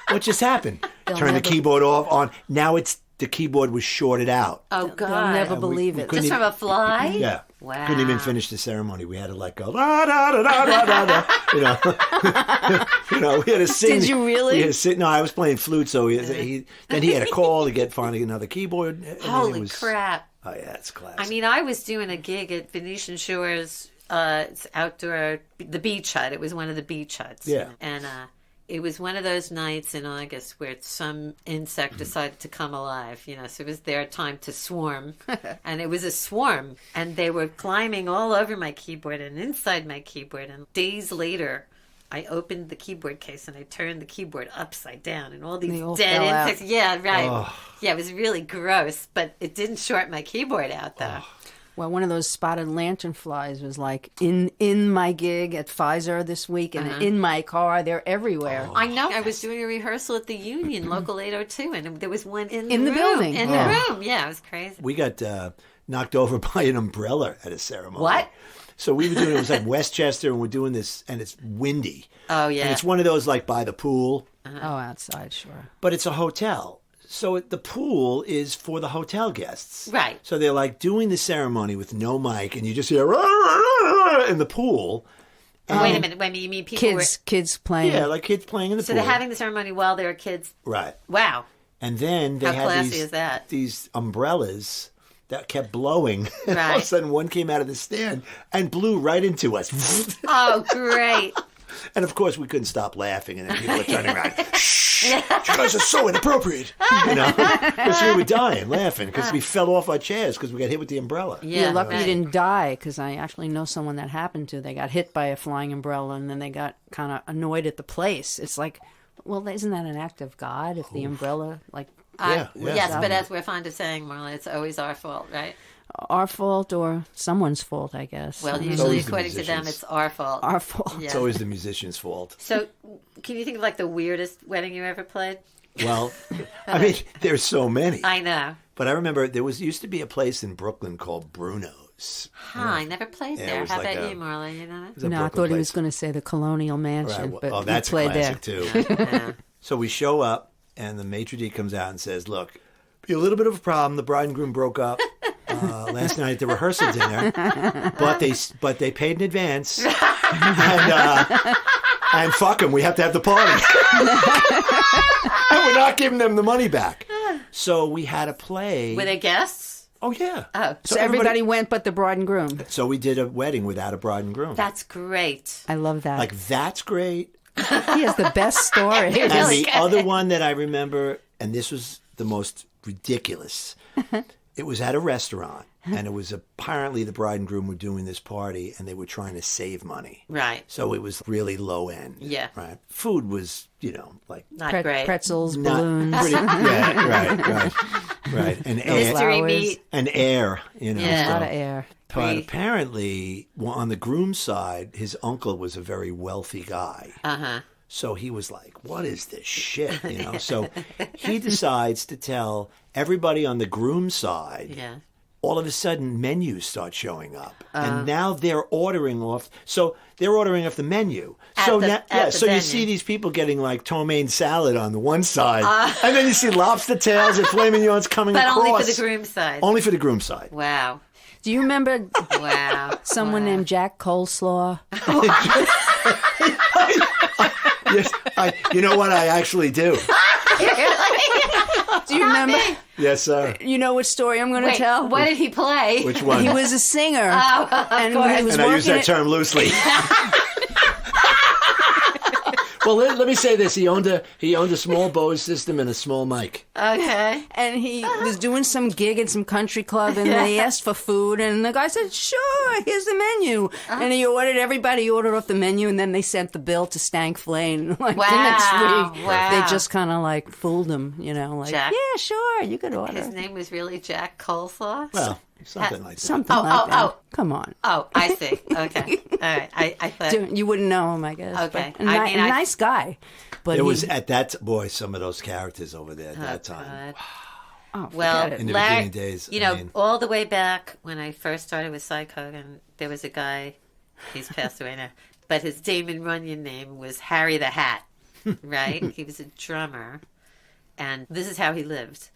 what just happened? Turn the never- keyboard off, on. Now it's the keyboard was shorted out. Oh, They'll God. never we believe it. couldn't Just from a fly? Yeah. Wow. Couldn't even finish the ceremony. We had to like go da da da da da da. Da, you know, we had to sing. Did you really? We had to sing. No, I was playing flute, so then he had a call to get finally another keyboard. And Holy crap. Oh yeah, it's classic. I mean, I was doing a gig at Venetian Shores. It's outdoor, the beach hut. It was one of the beach huts. Yeah. And it was one of those nights in August where some insect decided to come alive, so it was their time to swarm. And it was a swarm. And they were climbing all over my keyboard and inside my keyboard. And days later, I opened the keyboard case and I turned the keyboard upside down and all these They all dead fell out. insects. Yeah, right. Oh. Yeah, it was really gross, but it didn't short my keyboard out, though. Well, one of those spotted lantern flies was like in my gig at Pfizer this week and in my car. They're everywhere. I know. I was doing a rehearsal at the Union, Local 802, and there was one in the the room. building. In Yeah. the room. Yeah, it was crazy. we got knocked over by an umbrella at a ceremony. What? So we were doing, it was like Westchester, and we're doing this, and it's windy. Oh, yeah. And it's one of those like by the pool, Oh, outside, sure. but it's a hotel. So the pool is for the hotel guests. Right. So they're like doing the ceremony with no mic, and you just hear in the pool. Wait a minute. You mean people Kids playing. Yeah, like kids playing in the So pool. they're having the ceremony while there are kids. Right. Wow. And then they How had classy is that? these umbrellas that kept blowing. And all of a Right. sudden, one came out of the stand and blew right into us. Oh, great. And of course, we couldn't stop laughing, and then people were turning around. Shh! You guys are so inappropriate, because we were dying laughing because we fell off our chairs because we got hit with the umbrella. Yeah, You're lucky right. you didn't die because I actually know someone that happened to. They got hit by a flying umbrella and then they got kind of annoyed at the place. It's like, well, isn't that an act of God if the umbrella, like, Yeah. Yes, but as we're fond of saying, Marla, it's always our fault, right? our fault or someone's fault, I guess. Well, I don't know. usually, always the according to them, musicians. it's our fault. Our fault. Yeah. It's always the musician's fault. So, can you think of like the weirdest wedding you ever played? Well, I mean, there's so many. I know. But I remember there used to be a place in Brooklyn called Bruno's. Huh, I never played Yeah, it there. was How like about a- you, Marla? You know It was a No, I Brooklyn thought he place. was going to say the Colonial Mansion, Right. but Oh, we that's a played there. classic too. that? Yeah. So we show up, and the maitre d' comes out and says, "Look, be a little bit of a problem. The bride and groom broke up last night at the rehearsal dinner, but they paid in advance, and fuck them. We have to have the party, and we're not giving them the money back. So we had to play. Were they guests? Oh yeah. Oh, So everybody went but the bride and groom. So we did a wedding without a bride and groom. that's great. I love that. Like that's great. He has the best story. And Really the good. other one that I remember, and this was the most ridiculous, it was at a restaurant, and it was apparently the bride and groom were doing this party, and they were trying to save money. Right. So it was really low end. Yeah. Right. Food was, like Not great. Pretzels, not balloons. pretty. Yeah, right. And air. Mystery Flowers. meat. And air. Yeah. A lot so- of air. But Pre- apparently, on the groom's side, his uncle was a very wealthy guy. Uh-huh. So he was like, what is this shit? So he decides to tell everybody on the groom's side. Yeah. All of a sudden, menus start showing up. And now they're ordering off. So they're ordering off the menu. At So the- now, at the so you venue. see these people getting like ptomaine salad on the one side. And then you see lobster tails and filet mignons coming But across. only for the groom side. Only for the groom's side. Wow. Do you remember Wow. someone Wow. named Jack Coleslaw? Yes, you know what? I actually do. Do you remember? Yes, sir. You know which story I'm going to Wait, tell? what did he play? Which one? He was a singer. And course. he was And I use working that term loosely. Well, let me say this: he owned a small Bose system and a small mic. Okay. and he was doing some gig at some country club, and they asked for food, and the guy said, "Sure, here's the menu." And he ordered. Everybody ordered off the menu, and then they sent the bill to Stank Flane. Like the next Wow, week, wow. they just kind of like fooled him, like, Jack. "Yeah, sure, you could order." His name was really Jack Coleslaw? Well, something like that. Something Oh, like oh, that. oh. Come on. Oh, I see. Okay. All right. I thought. You wouldn't know him, I guess. Okay. But I mean, a I- nice guy. But There he- was at that some of those characters over there at that time. God. oh, Well, forget it. In the Larry, beginning days, you I know, mean- all the way back when I first started with Cy Cogan, there was a guy, he's passed away now, but his Damon Runyon name was Harry the Hat, right? He was a drummer, and this is how he lived.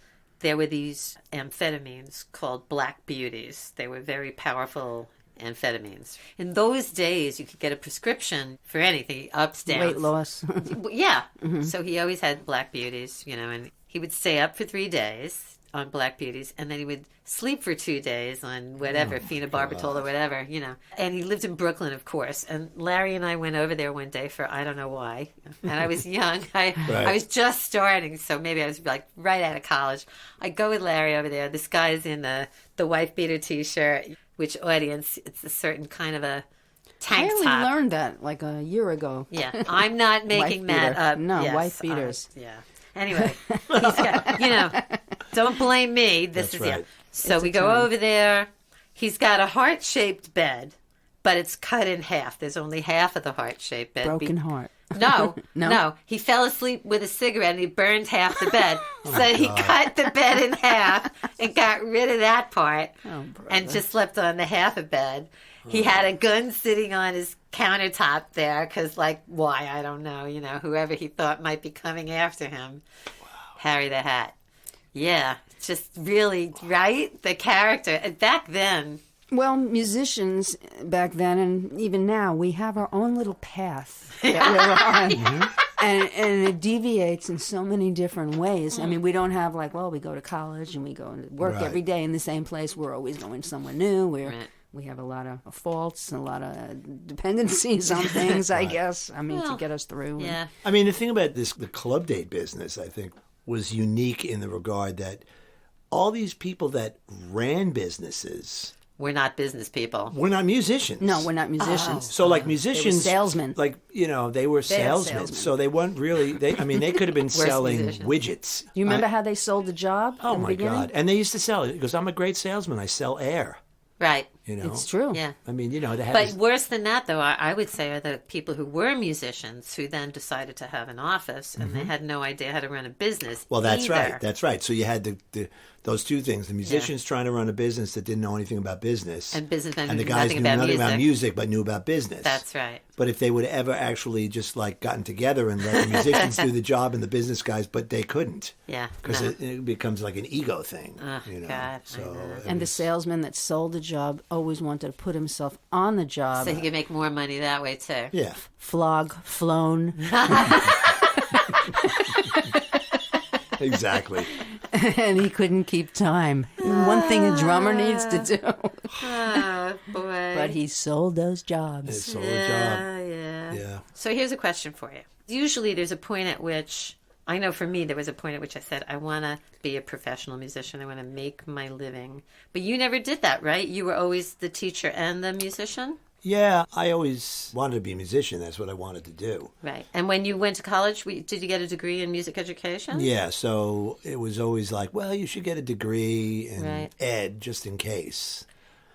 there were these amphetamines called Black Beauties. They were very powerful amphetamines. In those days, you could get a prescription for anything, ups, downs. Weight loss. Yeah. So he always had Black Beauties, and he would stay up for 3 days on Black Beauties, and then he would sleep for 2 days on whatever, phenobarbital or whatever, And he lived in Brooklyn, of course. And Larry and I went over there one day for I don't know why. And I was young. I was just starting, so maybe I was like right out of college. I go with Larry over there. This guy's in the wife beater T-shirt, which audience, it's a certain kind of a tank I only top. learned that like a year ago. Yeah, I'm not making Wife that beater. up. No, Yes, wife beaters. yeah. Anyway, he's got, don't blame me. This That's is right. So It's we a go term. over there. He's got a heart-shaped bed, but it's cut in half. There's only half of the heart-shaped bed. Broken heart. No, No? no. He fell asleep with a cigarette and he burned half the bed. So he cut the bed in half and got rid of that part and just slept on the half of bed. He had a gun sitting on his countertop there because, why? I don't know. Whoever he thought might be coming after him. Wow. Harry the Hat. Yeah, it's just really, right? The character. And back then... Well, musicians back then and even now, we have our own little path that we're on. And it deviates in so many different ways. I mean, we don't have we go to college and we go to work Right. every day in the same place. We're always going somewhere new. Right. We have a lot of faults and a lot of dependencies on things, I guess. I mean, to get us through. Yeah. I mean, the thing about the club date business, I think, was unique in the regard that all these people that ran businesses We're not business people. were not musicians. No, we're not musicians. So, musicians, salesmen. they were salesmen. So they weren't really. They could have been selling musicians. widgets. You remember how they sold the job? Oh in the my beginning? God! And they used to sell it because I'm a great salesman. I sell air. Right. It's true. Yeah. I mean, they had. But this- worse than that, though, I would say are the people who were musicians who then decided to have an office and they had no idea how to run a business. Well, that's either. right. That's right. So you had those two things: the musicians trying to run a business that didn't know anything about business, And businessmen and the who guys knew knew nothing nothing about about music but knew about business. That's right. But if they would have ever actually just gotten together and let the musicians do the job and the business guys, but they couldn't. Yeah. Because no. it becomes like an ego thing. Oh, God, I So know. it And the was- salesman that sold the job always wanted to put himself on the job. So he could make more money that way, too. yeah. Flog, flown. Exactly. And he couldn't keep time. One thing a drummer needs to do. Oh, boy. But he sold those jobs. It's sold a job. Yeah. Yeah. So here's a question for you. Usually there's a point at which, I know for me, there was a point at which I said, I want to be a professional musician. I want to make my living. But you never did that, right? You were always the teacher and the musician? Yeah, I always wanted to be a musician. That's what I wanted to do. Right. And when you went to college, did you get a degree in music education? Yeah, so it was always like, well, you should get a degree in Right. ed just in case.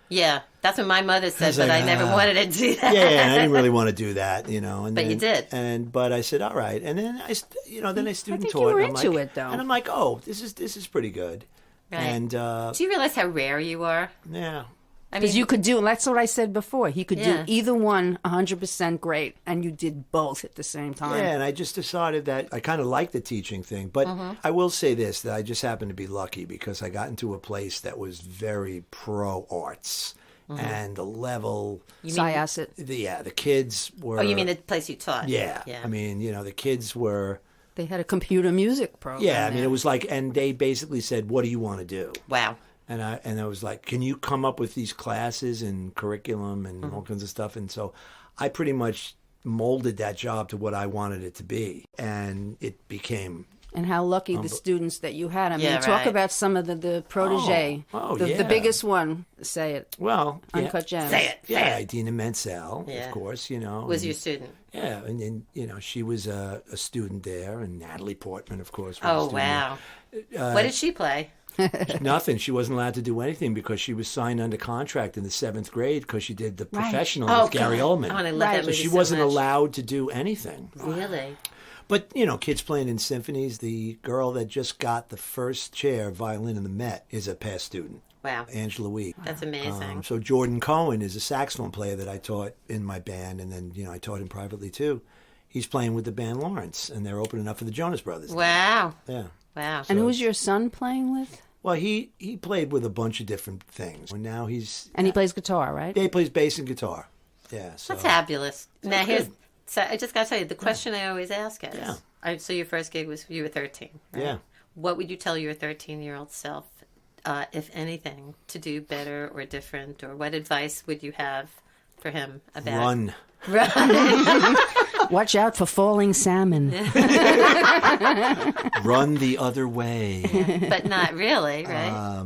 Yeah. That's what my mother said, was but like, I never wanted to do that. Yeah, and I didn't really want to do that, And But you did. But I said, all right. And then I student think taught. you were and I'm into like- it, though. And I'm like, oh, this is pretty good. Right. And Do you realize how rare you are? yeah, I Because you could do, that's what I said before. He could Yeah. do either one 100% great, and you did both at the same time. yeah. And I just decided that I kind of like the teaching thing. But I will say this: that I just happened to be lucky because I got into a place that was very pro arts. And the level, Syosset. the kids were. Oh, you mean the place you taught? Yeah. Yeah. I mean, the kids were. They had a computer music program. Yeah, I mean, there. it was like, and they basically said, "What do you want to do?" Wow. And I was like, "Can you come up with these classes and curriculum and all kinds of stuff?" And so, I pretty much molded that job to what I wanted it to be, and it became. And how lucky the students that you had. I mean, Yeah, talk right. about some of the protege. Oh, the yeah. biggest one. Say it. Well, Uncut Gems. Say it. Yeah, Say it. Idina Menzel, Yeah. of course, Was and- your student? Yeah, and she was a student there, and Natalie Portman, of course. Was a Oh, student wow. Uh, What did she play? there. Nothing. She wasn't allowed to do anything because she was signed under contract in the 7th grade because she did The Professional Oh, with Gary God. Oldman. Oh, and I love Right. that So movie she so wasn't much. allowed to do anything. Really? But, kids playing in symphonies, the girl that just got the first chair violin in the Met is a past student, Wow. Angela Wee. That's amazing. So Jordan Cohen is a saxophone player that I taught in my band, and then, I taught him privately too. he's playing with the band Lawrence, and they're opening up for the Jonas Brothers. Wow. Yeah. Wow. And who's your son playing with? Well, he played with a bunch of different things. And now he's... And he plays guitar, right? Yeah, he plays bass and guitar. Yeah, so... That's fabulous. Now, good. so I just got to tell you, the question I always ask is, Yeah. So your first gig was, you were 13, right? Yeah. What would you tell your 13-year-old self, if anything, to do better or different, or what advice would you have for him about... Run. Watch out for falling salmon. Run the other way. But not really, right?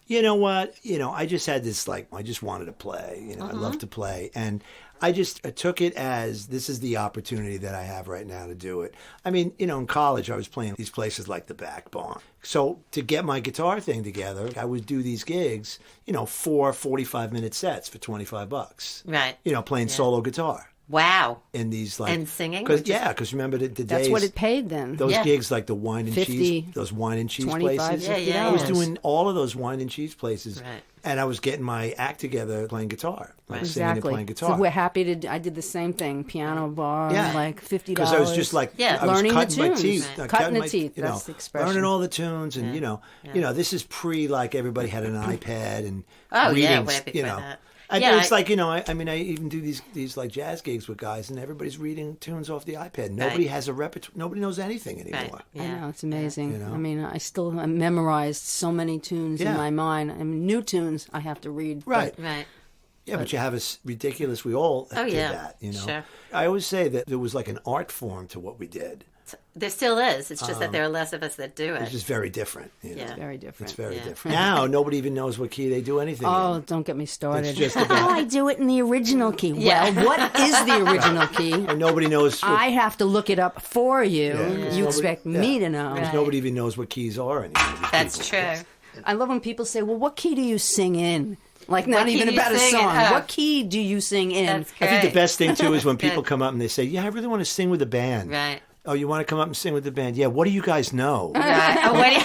You know what? I just had this, I just wanted to play. I love to play. And I took it as, this is the opportunity that I have right now to do it. I mean, in college, I was playing these places like the Backbone. So to get my guitar thing together, I would do these gigs, 4 45-minute sets for $25. Right. Playing solo guitar. Wow. In these And singing? Because remember the days. That's what it paid then. Those Yeah. gigs like the wine and 50, cheese, those wine and cheese 25, places. Yeah, I was yes. doing all of those wine and cheese places, Right. and I was getting my act together playing guitar, singing and Exactly. playing guitar. So we're happy to. I did the same thing. Piano bar, like $50. Because I was just I was learning the cutting my tunes. teeth, Right. cutting Cutting the my- teeth, that's the expression. learning all the tunes, and this is pre everybody had an iPad and Oh, readings, yeah, way before that. And Yeah, it's I even do these jazz gigs with guys, and everybody's reading tunes off the iPad. Nobody has a repertoire. Nobody knows anything Right. anymore. I Yeah. know, it's amazing. You know? I mean, I still memorized so many tunes in Yeah. my mind. I mean, new tunes I have to read. Right. Right. Yeah, but you have ridiculous. We all did yeah. that, Sure. I always say that there was like an art form to what we did. There still is. It's just that there are less of us that do It's it. just very different. Yeah. Very different. It's very Yeah. different. Now nobody even knows what key they do anything Oh, in. don't get me started. It's just Oh, about, I do it in the original key. Yeah. Well, what is the original key? and nobody knows. What, I have to look it up for you. Yeah. You Nobody- expect me to know. Right. Nobody even knows what keys are anymore. these That's people. true. I love when people say, well, what key do you sing in? Like, not What key even do you about a sing in? song. Oh. What key do you sing in? That's I think the great. best thing too is when people Good. come up and they say, "Yeah, I really want to sing with the band." Right. Oh, you want to come up and sing with the band? Yeah. What do you guys know? Right. Oh, what do you-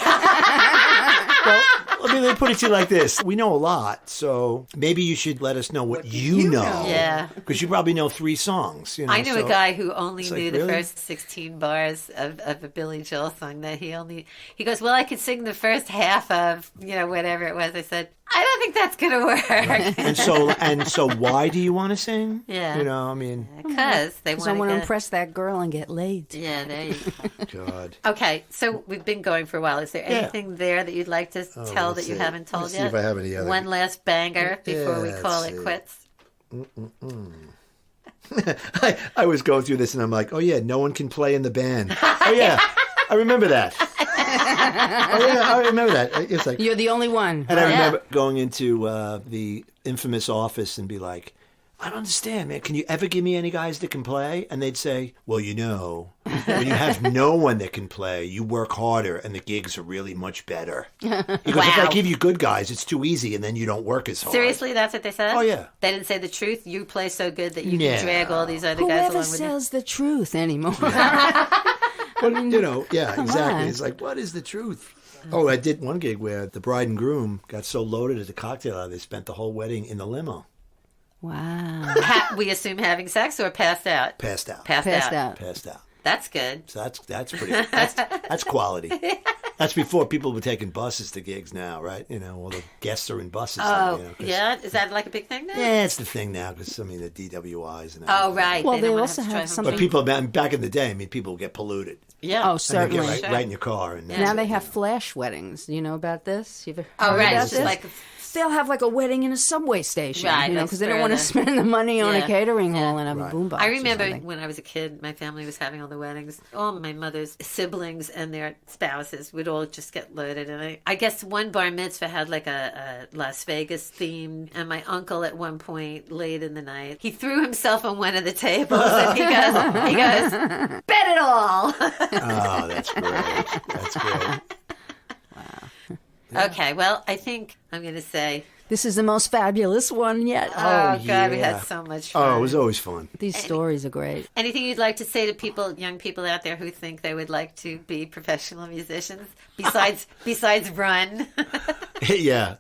Well, I mean, they put it to you like this: we know a lot, so maybe you should let us know what you know. Yeah. Because you probably know 3 songs. I knew a guy who only it's like, knew the really? first 16 bars of a Billy Joel song. That he goes, well, I could sing the first half of whatever it was. I said, I don't think that's gonna work. And so, why do you want to sing? Yeah. I mean, Because they Because I want want to impress that girl and get laid. Yeah, there you go. God. Okay, so we've been going for a while. Is there anything there that you'd like to tell that let's you see. haven't told Let's yet? see if I have any other- One last banger before we Yeah, call let's it see. quits. I was going through this and I'm like, oh yeah, no one can play in the band. Oh yeah, I remember that. Oh yeah, I remember that. It's like, You're the only one. and I remember going into the infamous office and be like, I don't understand, man. Can you ever give me any guys that can play? And they'd say, well, when you have no one that can play, you work harder and the gigs are really much better. Because if I Wow. give you good guys, it's too easy and then you don't work as hard. Seriously, that's what they said? Oh, yeah. They didn't say the truth? You play so good that you Yeah. can drag all these other guys Whoever along with you? says the truth anymore. Well, yeah, exactly. on. It's like, what is the truth? Oh, I did one gig where the bride and groom got so loaded at the cocktail hour, they spent the whole wedding in the limo. Wow. We assume having sex or passed out? Passed out. Passed Passed out. out. Passed out. That's good. So that's pretty. That's quality. That's before people were taking buses to gigs now, right? All the guests are in buses. Oh, 'cause- yeah? Is that like a big thing now? Yeah, it's the thing now because the DWIs and Oh, everything. right. Well, they they don't wanna also to have drive them. something- But people back in the day, people get polluted. Yeah. Oh, And they certainly. get Sure. right in your car. And Now they have flash weddings. You know about this? You've Oh, heard right. about It's just this? like... They'll have like a wedding in a subway station, Right, because they that's don't want to true. spend the money on Yeah. a catering hall and have Right. a boombox. I or remember something. when I was a kid, my family was having all the weddings. All my mother's siblings and their spouses would all just get loaded. And I guess one bar mitzvah had like a Las Vegas theme. And my uncle at one point, late in the night, he threw himself on one of the tables and he goes, bet it all. Oh, that's great. That's great. Okay, well, I think I'm going to say, This is the most fabulous one yet. oh, God, we yeah. had so much fun. Oh, it was always fun. These stories are great. Anything you'd like to say to people, young people out there who think they would like to be professional musicians besides run? Yeah.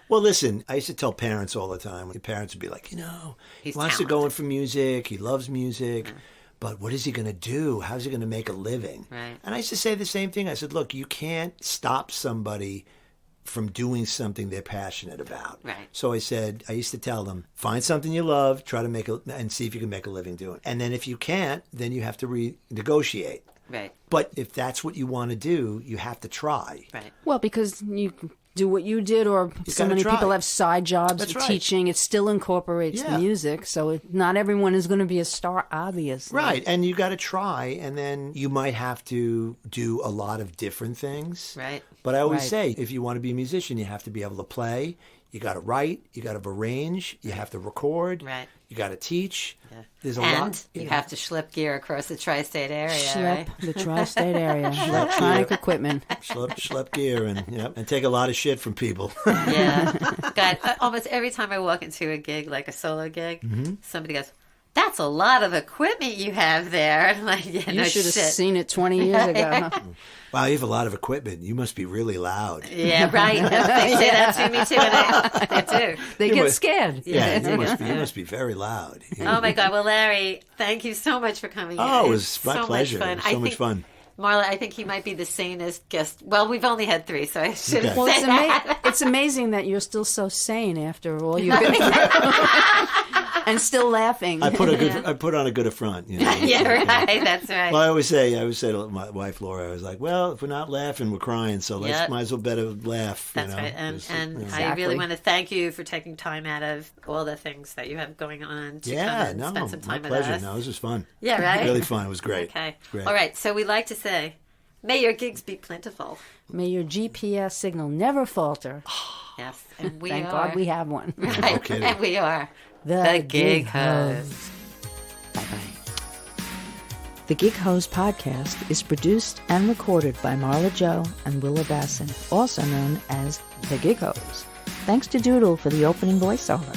Well, listen, I used to tell parents all the time. Parents would be like, he He's wants to talented. go in for music. He loves music. but what is he going to do? How's he going to make a living? Right. And I used to say the same thing. I said, look, you can't stop somebody from doing something they're passionate about. Right. So I used to tell them, find something you love, try to and see if you can make a living doing it. And then if you can't, then you have to renegotiate. Right. But if that's what you want to do, you have to try. Right. Well, because you do what you did, or so gotta many try. people have side jobs, That's right. teaching. It still incorporates Yeah. the music, so not everyone is going to be a star, obviously. Right. And you got to try, and then you might have to do a lot of different things. Right. But I always Right. say, if you want to be a musician, you have to be able to play. You got to write. You got to arrange. You have to record. Right. You got to teach. Yeah. There's a And lot. you have to schlep gear across the tri-state area, Schlep right? the tri-state area, electronic equipment. schlep gear and take a lot of shit from people. Yeah. God, almost every time I walk into a gig, like a solo gig, somebody goes, "That's a lot of equipment you have there." I'm like, yeah, You no should have shit. seen it 20 years ago. Wow, you have a lot of equipment. You must be really loud. Yeah, right. They say that to me too, and they do. They You get must- scared. Yeah, you must be very loud. Oh my God! Well, Larry, thank you so much for coming. Oh, in. it was my so pleasure. Much fun. It was so much fun. Marla, I think he might be the sanest guest. Well, we've only had 3, so I shouldn't Okay. Well, say that. it's amazing that you're still so sane after all you've been through. And still laughing. I put on a good front. You know? Yeah, right. That's right. Well, I always say to my wife Laura, I was like, well, if we're not laughing, we're crying. So let's Yep. might as well better laugh. That's you know? right. And Just, I Exactly. really want to thank you for taking time out of all the things that you have going on to come and spend some my time with pleasure. us. No, this was fun. Yeah, right? Really fun. It was great. Okay. Great. All right. So we like to say, may your gigs be plentiful. May your GPS signal never falter. Yes. And we Thank are. God we have one. Right. kidding. And we are The gig Gig hosts. The Gig Hose podcast is produced and recorded by Marla Joe and Willa Basson, also known as The Gig Hose. Thanks to Doodle for the opening voiceover.